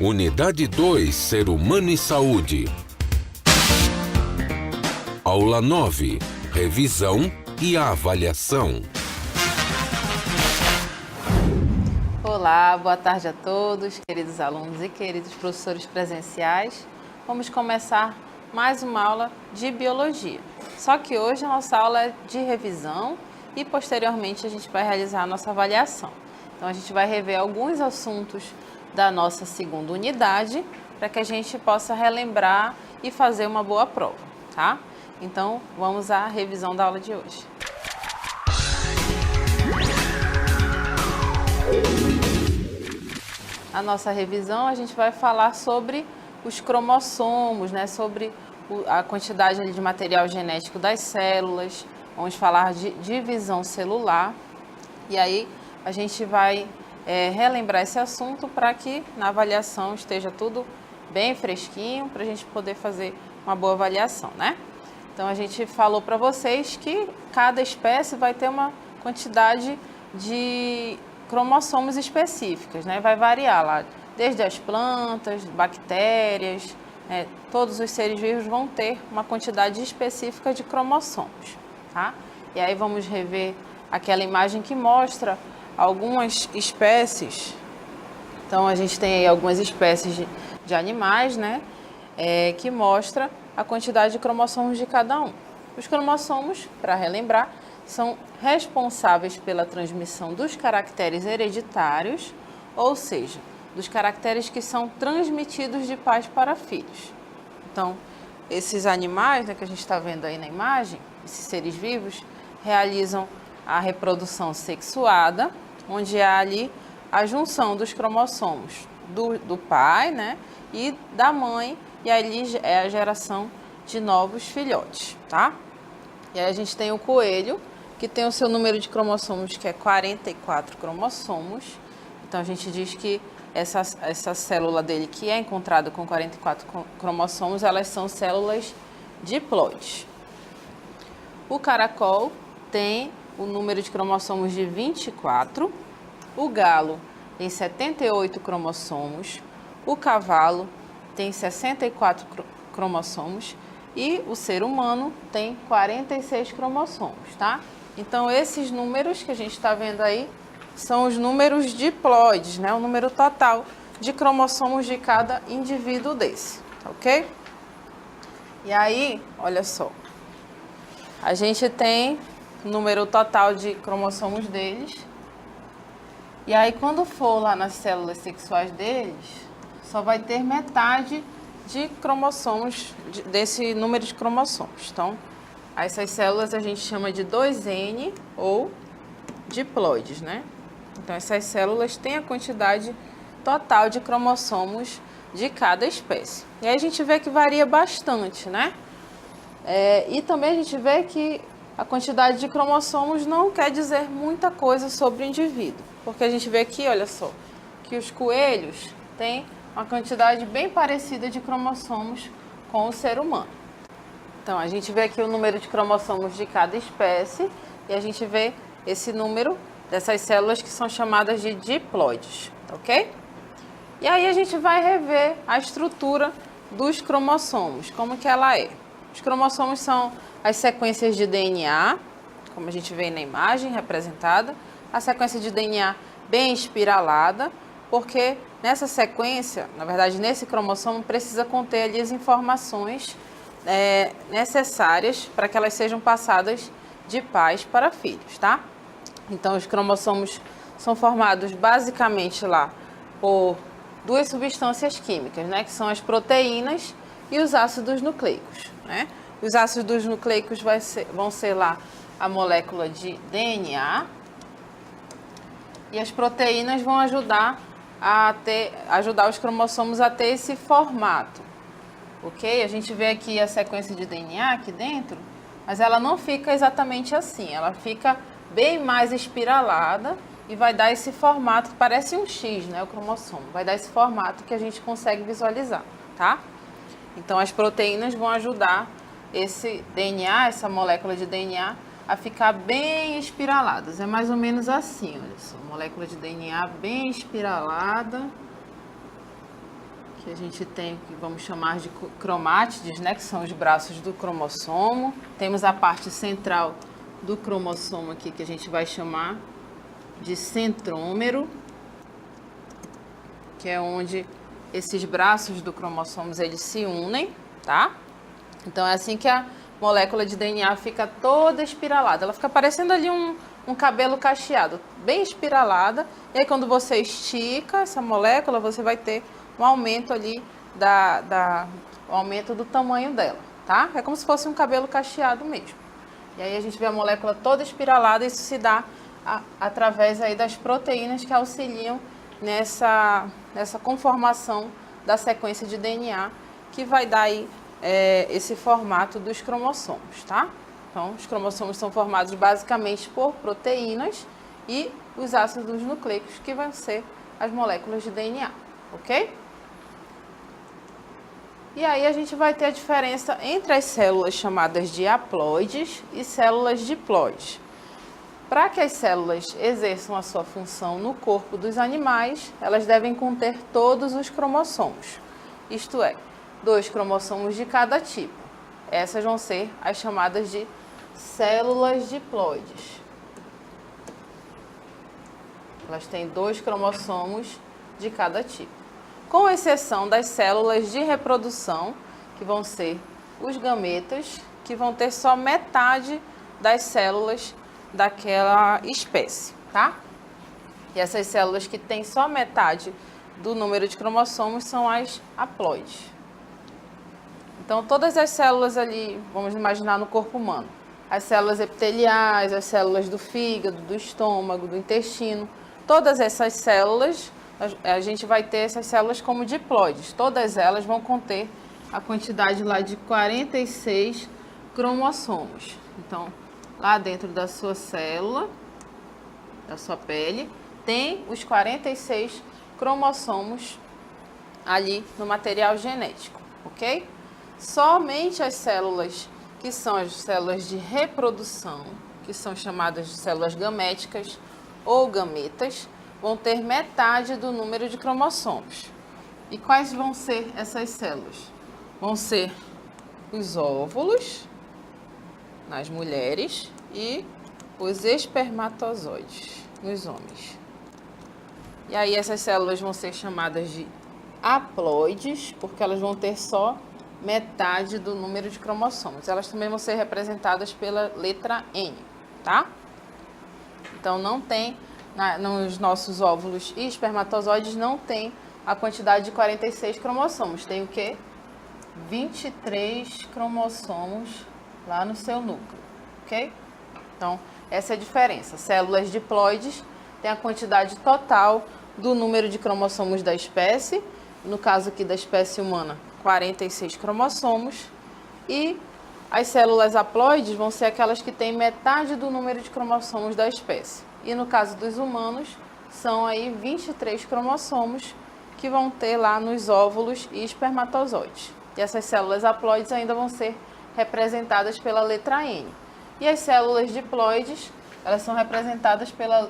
Unidade 2, Ser Humano e Saúde. Aula 9, Revisão e Avaliação. Olá, boa tarde a todos, queridos alunos e queridos professores presenciais. Vamos começar mais uma aula de Biologia. Só que hoje a nossa aula é de revisão e posteriormente a gente vai realizar a nossa avaliação. Então a gente vai rever alguns assuntos da nossa segunda unidade para que a gente possa relembrar e fazer uma boa prova, tá? Então vamos à revisão da aula de hoje. A nossa revisão a gente vai falar sobre os cromossomos, né? Sobre a quantidade ali de material genético das células, vamos falar de divisão celular e aí a gente vai relembrar esse assunto para que na avaliação esteja tudo bem fresquinho, para a gente poder fazer uma boa avaliação, né? Então a gente falou para vocês que cada espécie vai ter uma quantidade de cromossomos específicas, né? Vai variar lá, desde as plantas, bactérias, todos os seres vivos vão ter uma quantidade específica de cromossomos, tá? E aí vamos rever aquela imagem que mostra algumas espécies. Então a gente tem aí algumas espécies de animais, né? Que mostra a quantidade de cromossomos de cada um. Os cromossomos, para relembrar, são responsáveis pela transmissão dos caracteres hereditários, ou seja, dos caracteres que são transmitidos de pais para filhos. Então, esses animais, né, que a gente está vendo aí na imagem, esses seres vivos, realizam a reprodução sexuada, onde há ali a junção dos cromossomos do pai, né, e da mãe, e ali é a geração de novos filhotes, tá? E aí a gente tem o coelho, que tem o seu número de cromossomos, que é 44 cromossomos. Então a gente diz que essa célula dele, que é encontrada com 44 cromossomos, elas são células diploides. O caracol tem o número de cromossomos de 24, o galo tem 78 cromossomos, o cavalo tem 64 cromossomos e o ser humano tem 46 cromossomos, tá? Então esses números que a gente está vendo aí são os números diploides, né? O número total de cromossomos de cada indivíduo desse, tá ok? E aí, olha só, a gente tem o número total de cromossomos deles. E aí, quando for lá nas células sexuais deles, só vai ter metade de cromossomos, desse número de cromossomos. Então, essas células a gente chama de 2N ou diploides, né? Então, essas células têm a quantidade total de cromossomos de cada espécie. E aí a gente vê que varia bastante, né? E também a gente vê que a quantidade de cromossomos não quer dizer muita coisa sobre o indivíduo. Porque a gente vê aqui, olha só, que os coelhos têm uma quantidade bem parecida de cromossomos com o ser humano. Então, a gente vê aqui o número de cromossomos de cada espécie e a gente vê esse número dessas células que são chamadas de diploides, ok? E aí a gente vai rever a estrutura dos cromossomos, como que ela é. Os cromossomos são as sequências de DNA, como a gente vê na imagem representada, a sequência de DNA bem espiralada, porque nessa sequência, na verdade nesse cromossomo, precisa conter ali as informações necessárias para que elas sejam passadas de pais para filhos, tá? Então os cromossomos são formados basicamente lá por duas substâncias químicas, né? Que são as proteínas e os ácidos nucleicos, né? Os ácidos nucleicos vão ser lá a molécula de DNA e as proteínas vão ajudar os cromossomos a ter esse formato, ok? A gente vê aqui a sequência de DNA aqui dentro, mas ela não fica exatamente assim, ela fica bem mais espiralada e vai dar esse formato que parece um X, né? O cromossomo vai dar esse formato que a gente consegue visualizar, tá? Então as proteínas vão ajudar esse DNA, essa molécula de DNA, a ficar bem espiraladas. É mais ou menos assim, olha só, molécula de DNA bem espiralada. que a gente tem, que vamos chamar de cromátides, né, que são os braços do cromossomo. Temos a parte central do cromossomo aqui, que a gente vai chamar de centrômero, que é onde esses braços do cromossomos eles se unem, tá? Então é assim que a molécula de DNA fica toda espiralada. Ela fica parecendo ali um cabelo cacheado, bem espiralada. E aí quando você estica essa molécula, você vai ter um aumento ali o aumento do tamanho dela, tá? É como se fosse um cabelo cacheado mesmo. E aí a gente vê a molécula toda espiralada, isso se dá através aí das proteínas que auxiliam nessa conformação da sequência de DNA, que vai dar aí esse formato dos cromossomos, tá? Então, os cromossomos são formados basicamente por proteínas e os ácidos nucleicos, que vão ser as moléculas de DNA, ok? E aí a gente vai ter a diferença entre as células chamadas de haploides e células diploides. Para que as células exerçam a sua função no corpo dos animais, elas devem conter todos os cromossomos, isto é, 2 cromossomos de cada tipo. Essas vão ser as chamadas de células diploides. Elas têm 2 cromossomos de cada tipo. Com exceção das células de reprodução, que vão ser os gametas, que vão ter só metade das células daquela espécie, tá? E essas células que têm só metade do número de cromossomos são as haploides. Então, todas as células ali, vamos imaginar no corpo humano, as células epiteliais, as células do fígado, do estômago, do intestino, todas essas células, a gente vai ter essas células como diploides. Todas elas vão conter a quantidade lá de 46 cromossomos. Então, lá dentro da sua célula, da sua pele, tem os 46 cromossomos ali no material genético, ok? Somente as células que são as células de reprodução, que são chamadas de células gaméticas ou gametas, vão ter metade do número de cromossomos. E quais vão ser essas células? Vão ser os óvulos nas mulheres e os espermatozoides nos homens. E aí essas células vão ser chamadas de haploides, porque elas vão ter só metade do número de cromossomos. Elas também vão ser representadas pela letra N, tá? Então não tem, nos nossos óvulos e espermatozoides não tem a quantidade de 46 cromossomos. Tem o quê? 23 cromossomos lá no seu núcleo, ok? Então, essa é a diferença. Células diploides têm a quantidade total do número de cromossomos da espécie, no caso aqui da espécie humana, 46 cromossomos, e as células haploides vão ser aquelas que têm metade do número de cromossomos da espécie. E no caso dos humanos, são aí 23 cromossomos que vão ter lá nos óvulos e espermatozoides. E essas células haploides ainda vão ser representadas pela letra N. E as células diploides, elas são representadas pela,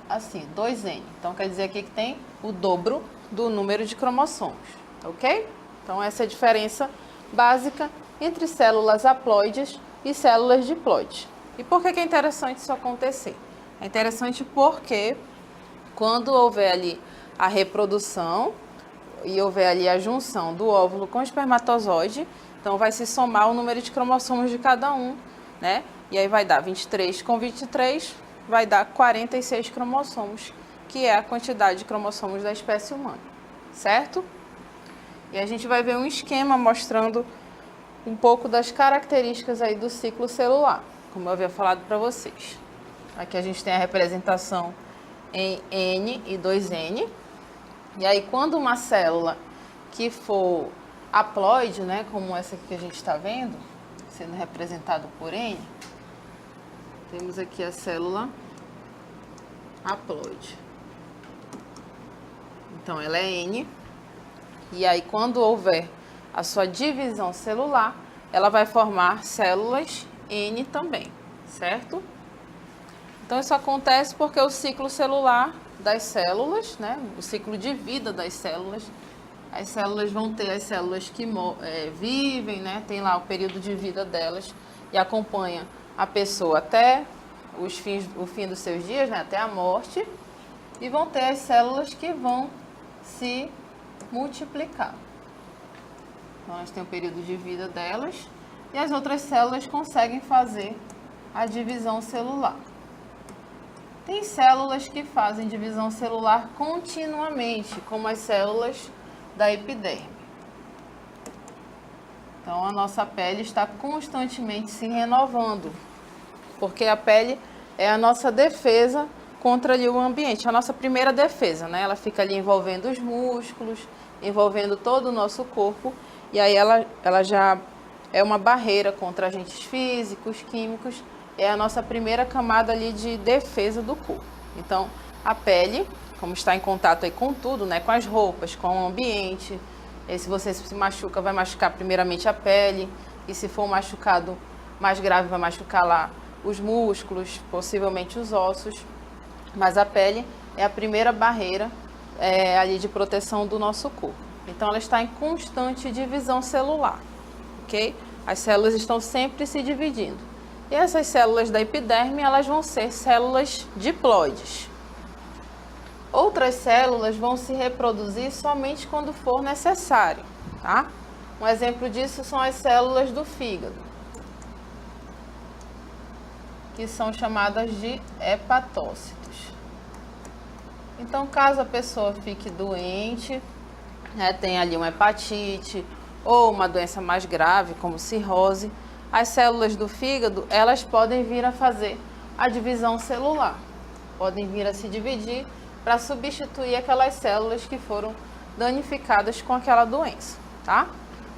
assim, 2N. Então, quer dizer aqui que tem o dobro do número de cromossomos, ok? Então, essa é a diferença básica entre células haploides e células diploides. E por que é interessante isso acontecer? É interessante porque quando houver ali a reprodução e houver ali a junção do óvulo com o espermatozoide, então vai se somar o número de cromossomos de cada um, né? E aí vai dar 23 com 23, vai dar 46 cromossomos, que é a quantidade de cromossomos da espécie humana, certo? E a gente vai ver um esquema mostrando um pouco das características aí do ciclo celular, como eu havia falado para vocês. Aqui a gente tem a representação em N e 2N. E aí, quando uma célula que for haploide, né, como essa aqui que a gente está vendo, sendo representado por N, temos aqui a célula haploide. Então, ela é N. E aí, quando houver a sua divisão celular, ela vai formar células N também, certo? Então, isso acontece porque o ciclo celular das células, né, o ciclo de vida das células, As células vão ter as células que vivem, né? Tem lá o período de vida delas e acompanha a pessoa até o fim dos seus dias, né? Até a morte. E vão ter as células que vão se multiplicar. Então, elas têm o período de vida delas e as outras células conseguem fazer a divisão celular. Tem células que fazem divisão celular continuamente, como as células da epiderme. Então, a nossa pele está constantemente se renovando, porque a pele é a nossa defesa contra ali o ambiente, a nossa primeira defesa, né? Ela fica ali envolvendo os músculos, envolvendo todo o nosso corpo, e aí ela já é uma barreira contra agentes físicos, químicos, é a nossa primeira camada ali de defesa do corpo. Então, a pele, como está em contato aí com tudo, né? Com as roupas, com o ambiente, e se você se machuca, vai machucar primeiramente a pele, e se for um machucado mais grave, vai machucar lá os músculos, possivelmente os ossos. Mas a pele é a primeira barreira ali de proteção do nosso corpo. Então, ela está em constante divisão celular, ok? As células estão sempre se dividindo. E essas células da epiderme, elas vão ser células diploides. Outras células vão se reproduzir somente quando for necessário, tá? Um exemplo disso são as células do fígado, que são chamadas de hepatócitos. Então, caso a pessoa fique doente, né, tem ali uma hepatite ou uma doença mais grave, como cirrose, as células do fígado, elas podem vir a fazer a divisão celular, podem vir a se dividir para substituir aquelas células que foram danificadas com aquela doença, tá?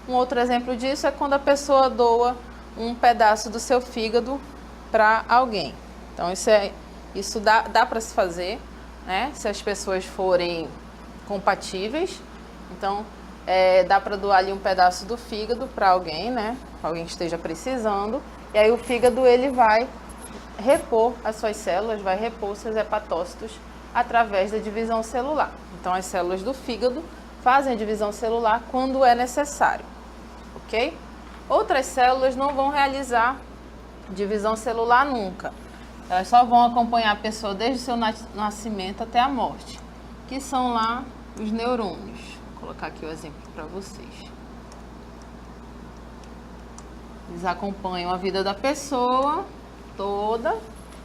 Um outro exemplo disso é quando a pessoa doa um pedaço do seu fígado para alguém. Então, isso dá para se fazer, né? Se as pessoas forem compatíveis. Então, dá para doar ali um pedaço do fígado para alguém, né? Alguém que esteja precisando. E aí o fígado, ele vai repor as suas células, vai repor os seus hepatócitos através da divisão celular. Então, as células do fígado fazem a divisão celular quando é necessário, ok? Outras células não vão realizar divisão celular nunca. Elas só vão acompanhar a pessoa desde o seu nascimento até a morte, que são lá os neurônios. Vou colocar aqui o exemplo para vocês. Eles acompanham a vida da pessoa toda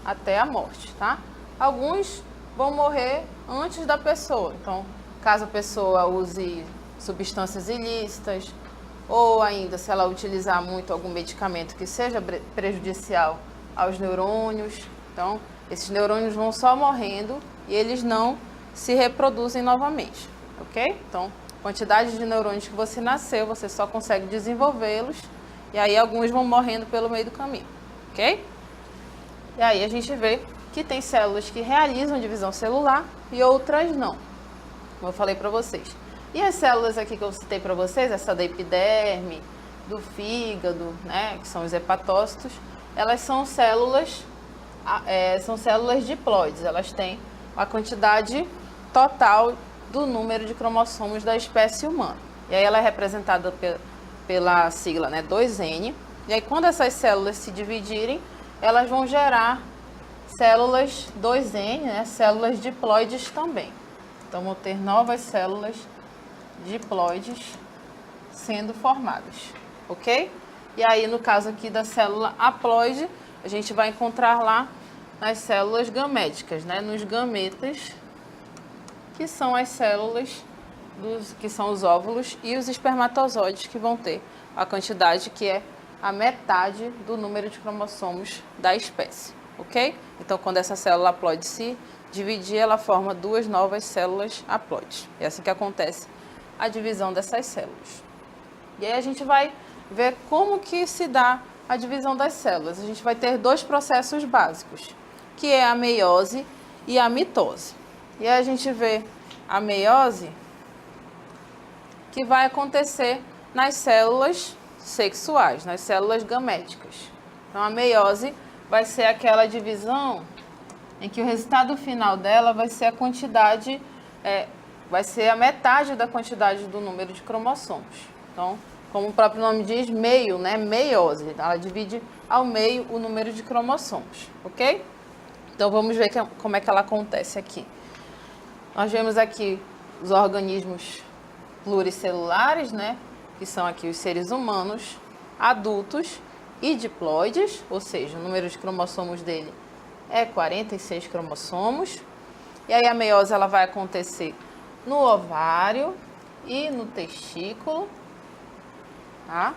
até a morte, tá? Alguns vão morrer antes da pessoa. Então, caso a pessoa use substâncias ilícitas, ou ainda se ela utilizar muito algum medicamento que seja prejudicial aos neurônios. Então, esses neurônios vão só morrendo e eles não se reproduzem novamente, ok? Então, quantidade de neurônios que você nasceu, você só consegue desenvolvê-los e aí alguns vão morrendo pelo meio do caminho, ok? E aí a gente vê que tem células que realizam divisão celular e outras não, como eu falei para vocês. E as células aqui que eu citei para vocês, essa da epiderme, do fígado, né, que são os hepatócitos, elas são células diploides, elas têm a quantidade total do número de cromossomos da espécie humana. E aí ela é representada pela sigla, né, 2N. E aí quando essas células se dividirem, elas vão gerar células 2N, né, células diploides também. Então vão ter novas células diploides sendo formadas, ok? E aí, no caso aqui da célula haploide, a gente vai encontrar lá nas células gaméticas, né? Nos gametas, que são as células que são os óvulos e os espermatozoides, que vão ter a quantidade que é a metade do número de cromossomos da espécie, ok? Então, quando essa célula haploide se dividir, ela forma duas novas células haploides. É assim que acontece a divisão dessas células. E aí a gente vai ver como que se dá a divisão das células. A gente vai ter dois processos básicos, que é a meiose e a mitose. E aí a gente vê a meiose, que vai acontecer nas células sexuais, nas células gaméticas. Então, a meiose vai ser aquela divisão em que o resultado final dela vai ser a quantidade vai ser a metade da quantidade do número de cromossomos. Então, como o próprio nome diz, meio, né? Meiose. Ela divide ao meio o número de cromossomos, ok? Então, vamos ver como é que ela acontece aqui. Nós vemos aqui os organismos pluricelulares, né? Que são aqui os seres humanos, adultos e diploides, ou seja, o número de cromossomos dele é 46 cromossomos. E aí a meiose ela vai acontecer no ovário e no testículo, tá?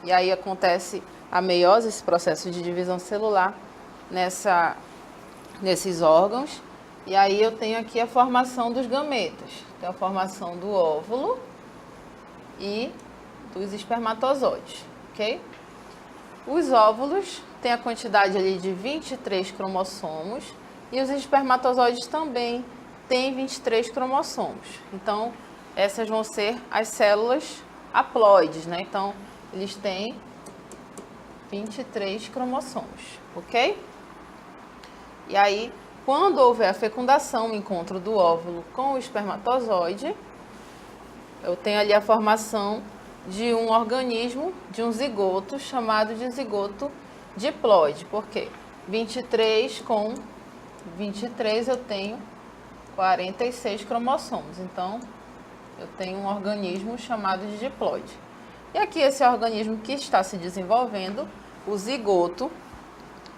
E aí acontece a meiose, esse processo de divisão celular nesses órgãos. E aí eu tenho aqui a formação dos gametas. Tem a formação do óvulo e dos espermatozoides, ok? Os óvulos têm a quantidade ali de 23 cromossomos e os espermatozoides também têm 23 cromossomos. Então, essas vão ser as células haploides, né? Então, eles têm 23 cromossomos, ok? E aí, quando houver a fecundação, o encontro do óvulo com o espermatozoide, eu tenho ali a formação de um organismo, de um zigoto, chamado de zigoto diploide. Por quê? 23 com 23 eu tenho 46 cromossomos. Então, eu tenho um organismo chamado de diploide. E aqui esse organismo que está se desenvolvendo, o zigoto,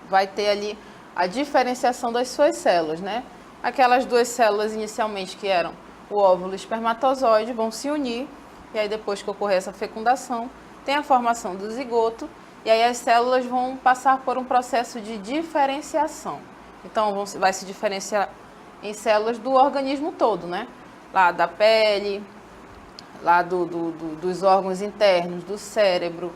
vai ter ali a diferenciação das suas células, né? Aquelas duas células inicialmente que eram o óvulo e o espermatozoide vão se unir, e aí depois que ocorrer essa fecundação, tem a formação do zigoto, e aí as células vão passar por um processo de diferenciação. Então, vai se diferenciar em células do organismo todo, né? Lá da pele, lá dos órgãos internos, do cérebro,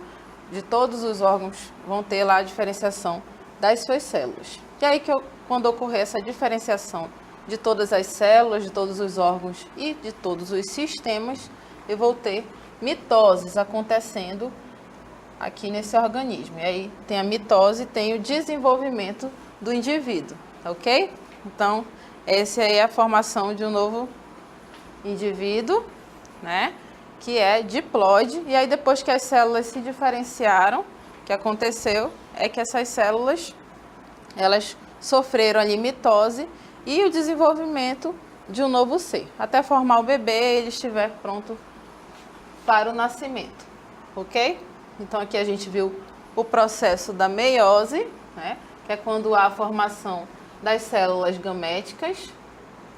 de todos os órgãos vão ter lá a diferenciação das suas células. E aí, quando ocorrer essa diferenciação de todas as células, de todos os órgãos e de todos os sistemas, eu vou ter mitoses acontecendo aqui nesse organismo. E aí tem a mitose, tem o desenvolvimento do indivíduo, ok? Então, essa aí é a formação de um novo indivíduo, né? Que é diploide. E aí depois que as células se diferenciaram, o que aconteceu é que essas células, elas sofreram ali mitose e o desenvolvimento de um novo ser. Até formar o bebê, ele estiver pronto para o nascimento, ok? Então aqui a gente viu o processo da meiose, né? Que é quando há a formação das células gaméticas,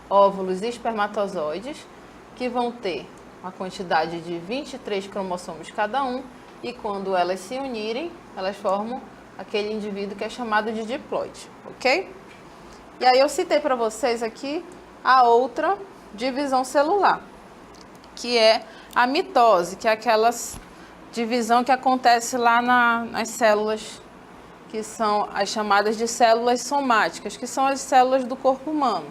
óvulos e espermatozoides, que vão ter uma quantidade de 23 cromossomos cada um, e quando elas se unirem, elas formam aquele indivíduo que é chamado de diploide, ok? E aí eu citei para vocês aqui a outra divisão celular, que é a mitose, que é aquela divisão que acontece lá nas células, que são as chamadas de células somáticas, que são as células do corpo humano,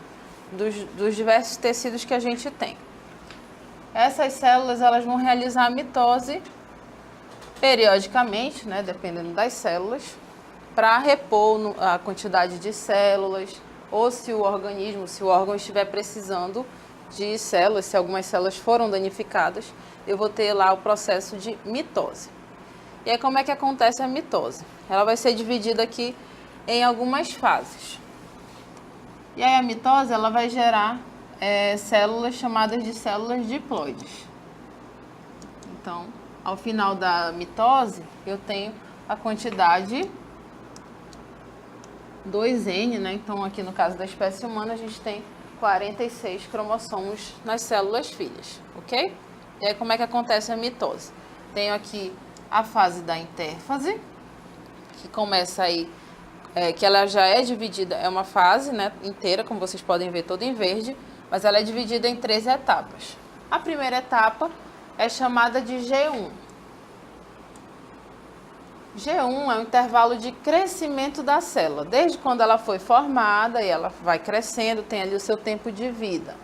dos diversos tecidos que a gente tem. Essas células, elas vão realizar a mitose periodicamente, né, dependendo das células, para repor a quantidade de células, ou se o órgão estiver precisando de células, se algumas células foram danificadas, eu vou ter lá o processo de mitose. E aí como é que acontece a mitose? Ela vai ser dividida aqui em algumas fases. E aí a mitose, ela vai gerar células chamadas de células diploides. Então, ao final da mitose, eu tenho a quantidade 2N, né? Então, aqui no caso da espécie humana, a gente tem 46 cromossomos nas células filhas, ok? E aí, como é que acontece a mitose? Tenho aqui a fase da intérfase, que começa aí, que ela já é dividida, é uma fase, né, inteira, como vocês podem ver, toda em verde, mas ela é dividida em 3 etapas. A primeira etapa é chamada de G1. G1 é o intervalo de crescimento da célula. Desde quando ela foi formada e ela vai crescendo, tem ali o seu tempo de vida.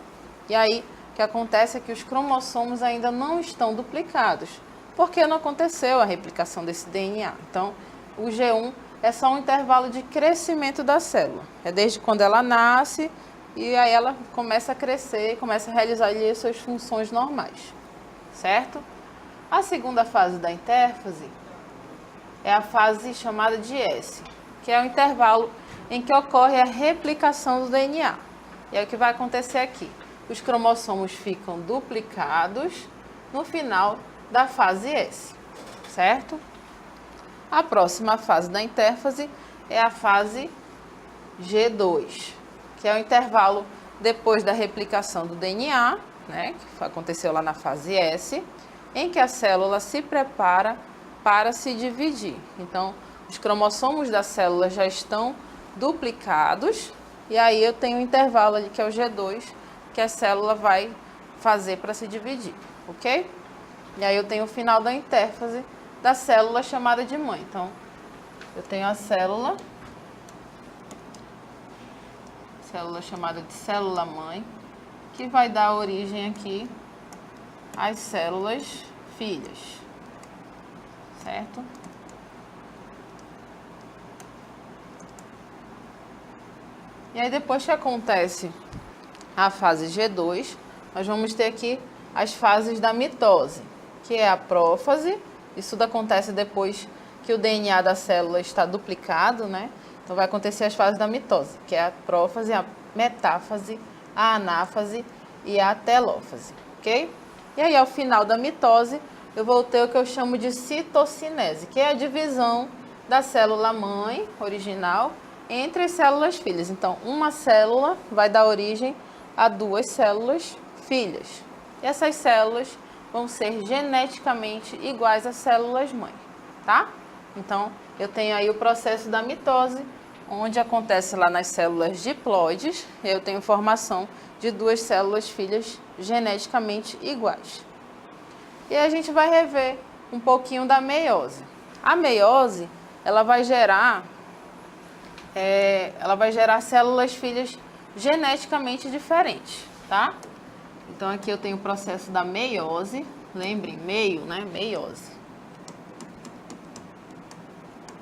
E aí, o que acontece é que os cromossomos ainda não estão duplicados, porque não aconteceu a replicação desse DNA. Então, o G1 é só um intervalo de crescimento da célula. É desde quando ela nasce e aí ela começa a crescer, começa a realizar ali as suas funções normais, certo? A segunda fase da intérfase é a fase chamada de S, que é o intervalo em que ocorre a replicação do DNA. E é o que vai acontecer aqui. Os cromossomos ficam duplicados no final da fase S, certo? A próxima fase da intérfase é a fase G2, que é o intervalo depois da replicação do DNA, né, que aconteceu lá na fase S, em que a célula se prepara para se dividir. Então, os cromossomos da célula já estão duplicados, e aí eu tenho um intervalo ali que é o G2, que a célula vai fazer para se dividir, ok? E aí eu tenho o final da intérfase da célula chamada de mãe. Então, eu tenho a célula chamada de célula-mãe, que vai dar origem aqui às células filhas, certo? E aí depois que acontece a fase G2, nós vamos ter aqui as fases da mitose, que é a prófase. Isso tudo acontece depois que o DNA da célula está duplicado, né? Então vai acontecer as fases da mitose, que é a prófase, a metáfase, a anáfase e a telófase, ok? E aí ao final da mitose, eu vou ter o que eu chamo de citocinese, que é a divisão da célula mãe original entre as células filhas. Então, uma célula vai dar origem a duas células filhas. E essas células vão ser geneticamente iguais às células mãe, tá? Então, eu tenho aí o processo da mitose, onde acontece lá nas células diploides, eu tenho formação de duas células filhas geneticamente iguais. E a gente vai rever um pouquinho da meiose. A meiose, ela vai gerar células filhas geneticamente diferentes, tá? Então, aqui eu tenho o processo da meiose. Lembrem, meio, né? Meiose.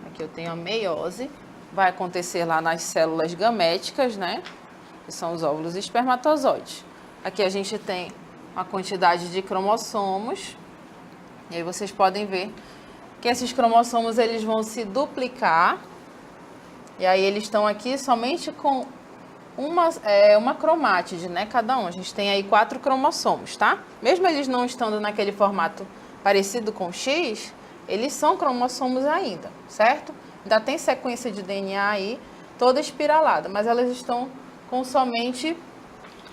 Aqui eu tenho a meiose. Vai acontecer lá nas células gaméticas, né? Que são os óvulos e espermatozoides. Aqui a gente tem uma quantidade de cromossomos. E aí vocês podem ver que esses cromossomos eles vão se duplicar. E aí eles estão aqui somente com uma cromátide, né? Cada um. A gente tem aí 4 cromossomos, tá? Mesmo eles não estando naquele formato parecido com X, eles são cromossomos ainda, certo? Ainda tem sequência de DNA aí, toda espiralada, mas elas estão com somente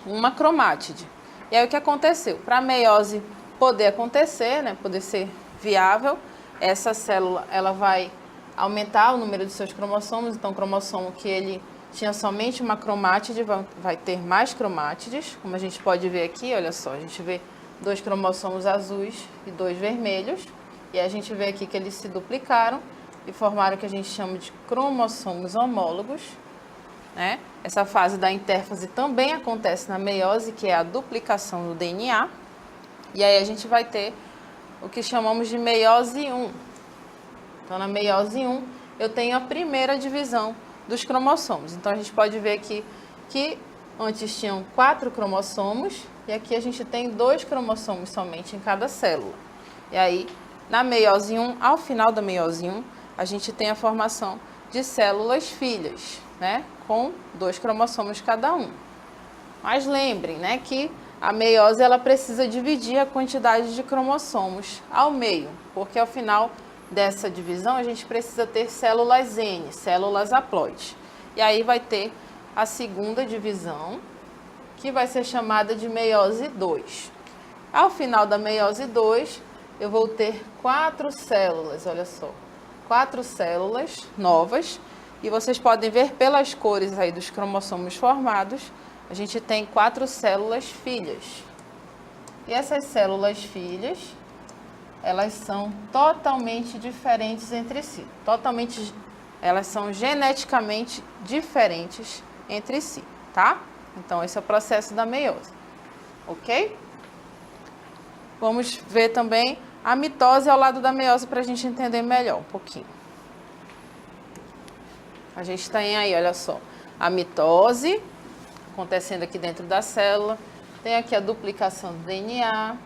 uma cromátide. E aí o que aconteceu? Para a meiose poder acontecer, né? Poder ser viável, essa célula ela vai aumentar o número de seus cromossomos. Então, o cromossomo que ele tinha somente uma cromátide vai ter mais cromátides, como a gente pode ver aqui, olha só, a gente vê 2 cromossomos azuis e 2 vermelhos, e a gente vê aqui que eles se duplicaram e formaram o que a gente chama de cromossomos homólogos, né? Essa fase da intérfase também acontece na meiose, que é a duplicação do DNA, e aí a gente vai ter o que chamamos de meiose 1. Então, na meiose 1, eu tenho a primeira divisão dos cromossomos. Então, a gente pode ver aqui que antes tinham 4 cromossomos e aqui a gente tem 2 cromossomos somente em cada célula. E aí, na meiose 1, ao final da meiose 1, a gente tem a formação de células filhas, né? Com 2 cromossomos cada um. Mas lembrem, né, que a meiose ela precisa dividir a quantidade de cromossomos ao meio, porque ao final dessa divisão a gente precisa ter células N, células haploides. E aí vai ter a segunda divisão, que vai ser chamada de meiose 2. Ao final da meiose 2, eu vou ter 4 células, olha só, 4 células novas, e vocês podem ver pelas cores aí dos cromossomos formados, a gente tem 4 células filhas. E essas células filhas, elas são totalmente diferentes entre si. Elas são geneticamente diferentes entre si, tá? Então, esse é o processo da meiose, ok? Vamos ver também a mitose ao lado da meiose para a gente entender melhor um pouquinho. A gente tem aí, olha só, a mitose acontecendo aqui dentro da célula. Tenho aqui a duplicação do DNA.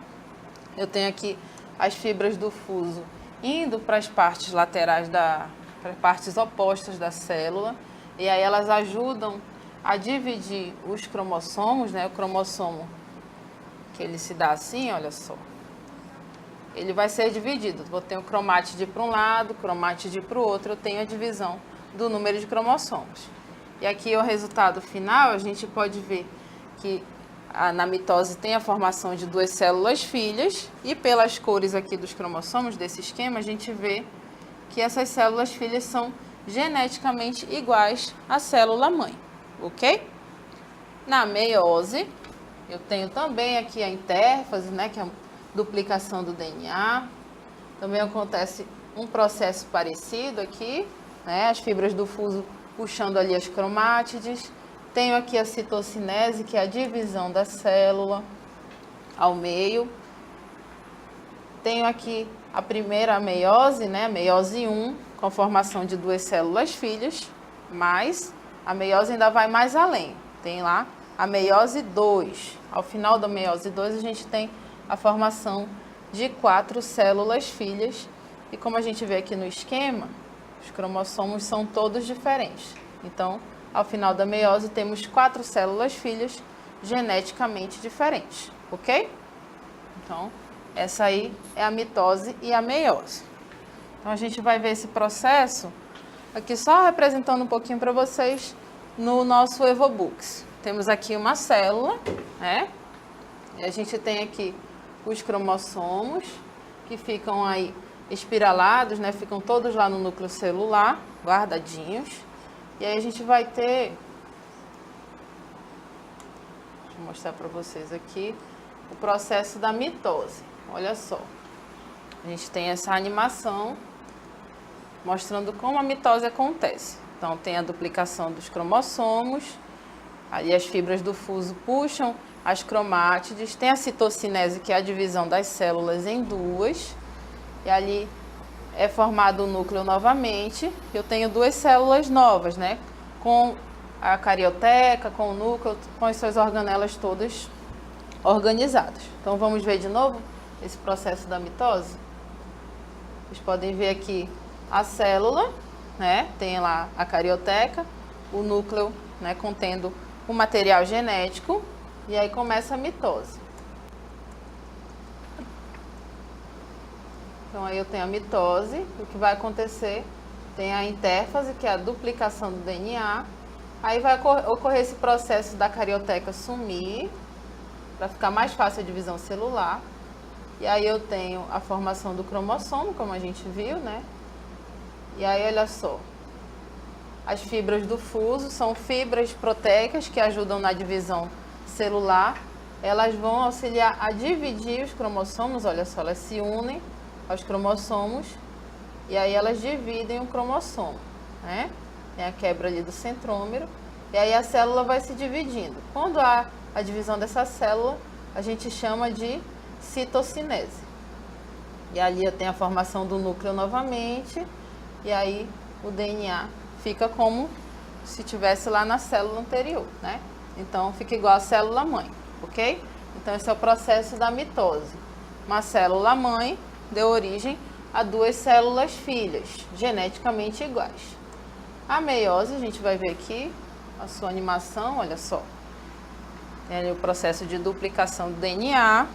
Eu tenho aqui as fibras do fuso indo para as partes laterais, para as partes opostas da célula. E aí elas ajudam a dividir os cromossomos, né? O cromossomo, que ele se dá assim, olha só. Ele vai ser dividido. Vou ter o cromátide para um lado, cromátide para o outro. Eu tenho a divisão do número de cromossomos. E aqui o resultado final, a gente pode ver que na mitose tem a formação de 2 células filhas. E pelas cores aqui dos cromossomos, desse esquema, a gente vê que essas células filhas são geneticamente iguais à célula mãe, ok? Na meiose, eu tenho também aqui a intérfase, né, que é a duplicação do DNA. Também acontece um processo parecido aqui, né, as fibras do fuso puxando ali as cromátides. Tenho aqui a citocinese, que é a divisão da célula ao meio. Tenho aqui a primeira meiose, né, a meiose 1, com a formação de 2 células filhas, mas a meiose ainda vai mais além. Tem lá a meiose 2. Ao final da meiose 2, a gente tem a formação de 4 células filhas. E como a gente vê aqui no esquema, os cromossomos são todos diferentes. Então, ao final da meiose, temos 4 células filhas geneticamente diferentes, ok? Então, essa aí é a mitose e a meiose. Então, a gente vai ver esse processo aqui só representando um pouquinho para vocês no nosso EvoBooks. Temos aqui uma célula, né? E a gente tem aqui os cromossomos que ficam aí espiralados, né? Ficam todos lá no núcleo celular, guardadinhos. E aí a gente vai ter, deixa eu mostrar para vocês aqui, o processo da mitose. Olha só, a gente tem essa animação mostrando como a mitose acontece. Então tem a duplicação dos cromossomos, aí as fibras do fuso puxam as cromátides, tem a citocinese, que é a divisão das células em 2, e ali é formado o núcleo novamente. Eu tenho 2 células novas, né? Com a carioteca, com o núcleo, com as suas organelas todas organizadas. Então vamos ver de novo esse processo da mitose. Vocês podem ver aqui a célula, né? Tem lá a carioteca, o núcleo, né, contendo o material genético, e aí começa a mitose. Então, aí eu tenho a mitose, o que vai acontecer, tem a intérfase, que é a duplicação do DNA. Aí vai ocorrer esse processo da carioteca sumir, para ficar mais fácil a divisão celular. E aí eu tenho a formação do cromossomo, como a gente viu, né? E aí, olha só, as fibras do fuso são fibras proteicas que ajudam na divisão celular. Elas vão auxiliar a dividir os cromossomos, olha só, elas se unem aos cromossomos e aí elas dividem o cromossomo, né? Tem a quebra ali do centrômero e aí a célula vai se dividindo. Quando há a divisão dessa célula, a gente chama de citocinese. E ali eu tenho a formação do núcleo novamente e aí o DNA fica como se tivesse lá na célula anterior, né? Então fica igual a célula mãe, ok? Então esse é o processo da mitose. Uma célula mãe deu origem a 2 células filhas, geneticamente iguais. A meiose, a gente vai ver aqui a sua animação, olha só. Tem ali o processo de duplicação do DNA.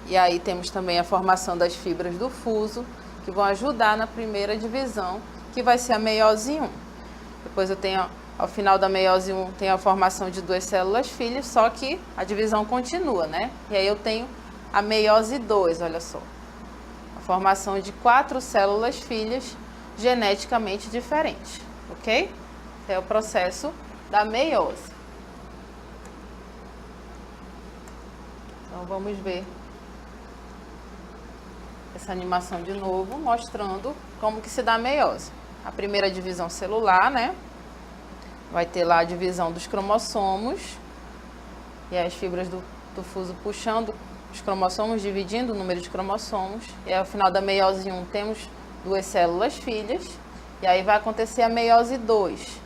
E aí temos também a formação das fibras do fuso, que vão ajudar na primeira divisão, que vai ser a meiose 1. Depois eu tenho, ao final da meiose 1, tem a formação de 2 células filhas, só que a divisão continua, né? E aí eu tenho a meiose 2, olha só. A formação de 4 células filhas geneticamente diferentes, ok? Esse é o processo da meiose. Então vamos ver essa animação de novo, mostrando como que se dá a meiose. A primeira divisão celular, né? Vai ter lá a divisão dos cromossomos e as fibras do fuso puxando os cromossomos, dividindo o número de cromossomos. E aí, ao final da meiose 1, temos 2 células filhas. E aí vai acontecer a meiose 2.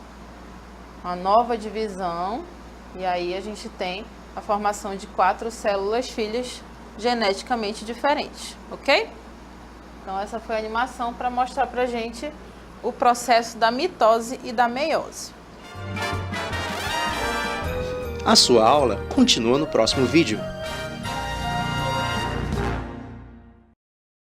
Uma nova divisão E aí a gente tem a formação de 4 células filhas geneticamente diferentes, ok? Então essa foi a animação para mostrar pra gente o processo da mitose e da meiose. A sua aula continua no próximo vídeo.